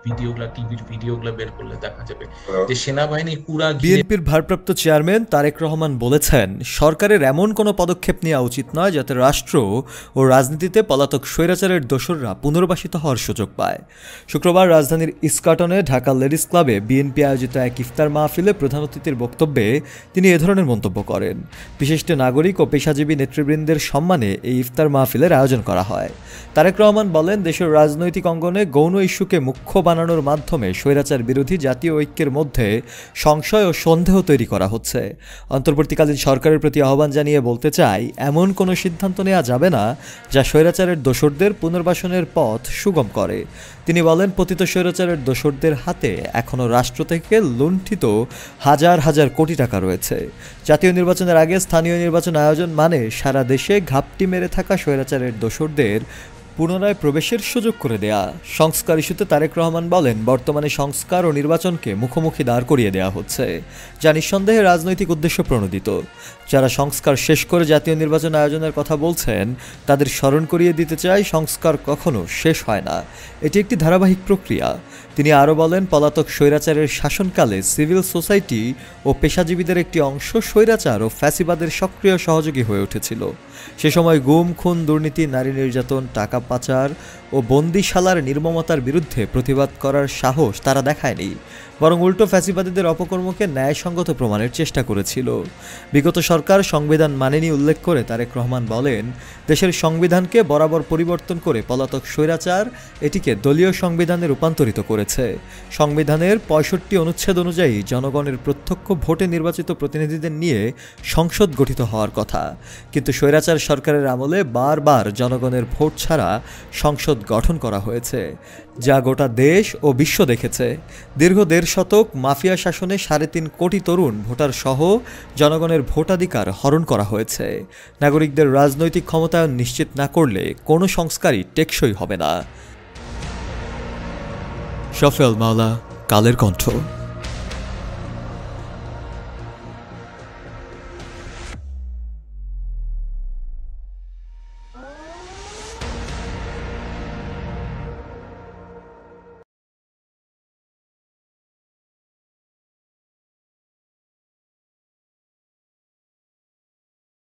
ভিডিওগুলো, টিভির ভিডিওগুলো বের করলে দেখা যাবে যে সেনাবাহিনী পুরা বিএনপির ভারপ্রাপ্ত চেয়ারম্যান তারেক রহমান বলেছেন, সরকারের এমন কোনো পদক্ষেপ নেওয়া উচিত নয় যাতে রাষ্ট্র ও রাজনীতিতে পলাতক স্বৈরাচারের দোসররা পুনর্বাসিত হওয়ার সুযোগ পায়। শুক্রবার রাজধানীর ইস্কাটনে ঢাকা লেডিস ক্লাবে বিএনপি আয়োজিত এক ইফতার মাহফিলে প্রধান অতিথির বক্তব্যে তিনি এ ধরনের মন্তব্য করেন। বিশিষ্ট নাগরিক ও পেশাজীবী নেতৃবৃন্দের সম্মানে এই ইফতার মাহফিলের আয়োজন করা হয়। তারেক রহমান বলেন, দেশের রাজনৈতিক অঙ্গনে গৌণ ইস্যুকে মুখ্য বানানোর মাধ্যমে স্বৈরাচার বিরোধী জাতীয় ঐক্যের মধ্যে সংশয় ও সন্দেহ তৈরি করা হচ্ছে। অন্তর্বর্তীকালীন সরকারের প্রতি আহ্বান জানিয়ে বলতে চাই, এমন কোনো সিদ্ধান্ত নেওয়া যাবে না যা স্বৈরাচারের দোসরদের পুনর্বাসনের পথ সুগম করে। তিনি বলেন, পতিত স্বৈরাচারের দোসরদের হাতে এখনও রাষ্ট্র থেকে লুণ্ঠিত হাজার হাজার কোটি টাকা রয়েছে। জাতীয় নির্বাচনের আগে স্থানীয় নির্বাচন আয়োজন মানে সারা দেশে ঘাপটি মেরে থাকা স্বৈরাচারের দোসরদের পুনরায় প্রবেশের সুযোগ করে দেয়া। সংস্কার ইস্যুতে তারেক রহমান বলেন, বর্তমানে সংস্কার ও নির্বাচনকে মুখোমুখি দাঁড় করিয়ে দেওয়া হচ্ছে, যা নিঃসন্দেহে রাজনৈতিক উদ্দেশ্য প্রণোদিত। যারা সংস্কার শেষ করে জাতীয় নির্বাচন আয়োজনের কথা বলছেন, তাদের স্মরণ করিয়ে দিতে চাই, সংস্কার কখনো শেষ হয় না, এটি একটি ধারাবাহিক প্রক্রিয়া। তিনি আরও বলেন, পলাতক স্বৈরাচারের শাসনকালে সিভিল সোসাইটি ও পেশাজীবীদের একটি অংশ স্বৈরাচার ও ফ্যাসিবাদের সক্রিয় সহযোগী হয়ে উঠেছিল। সে সময় গুম, খুন, দুর্নীতি, নারী নির্যাতন, টাকা পাচার ও বন্দিশালার নির্মমতার বিরুদ্ধে প্রতিবাদ করার সাহস তারা দেখায়নি, বরং উল্টো ফ্যাসিবাদীদের অপকর্মকে ন্যায়সঙ্গত প্রমাণের চেষ্টা করেছিল। বিগত সরকার সংবিধান মানেনি উল্লেখ করে তারেক রহমান বলেন, দেশের সংবিধানকে বরাবর পরিবর্তন করে পলাতক স্বৈরাচার এটিকে দলীয় সংবিধানে রূপান্তরিত করেছে। সংবিধানের ৬৫ অনুচ্ছেদ অনুযায়ী জনগণের প্রত্যক্ষ ভোটে নির্বাচিত প্রতিনিধিদের নিয়ে সংসদ গঠিত হওয়ার কথা, কিন্তু স্বৈরাচার সরকারের আমলে বারবার জনগণের ভোট ছাড়া সংসদ গঠন করা হয়েছে, যা গোটা দেশ ও বিশ্ব দেখেছে। দীর্ঘ ১.৫ শতক মাফিয়া শাসনে ৩.৫ কোটি তরুণ ভোটার সহ জনগণের ভোটাধিকার হরণ করা হয়েছে। নাগরিকদের রাজনৈতিক ক্ষমতায়ন নিশ্চিত না করলে কোনো সংস্কারই টেকসই হবে না। শফেল মাওলা, কালের কণ্ঠ।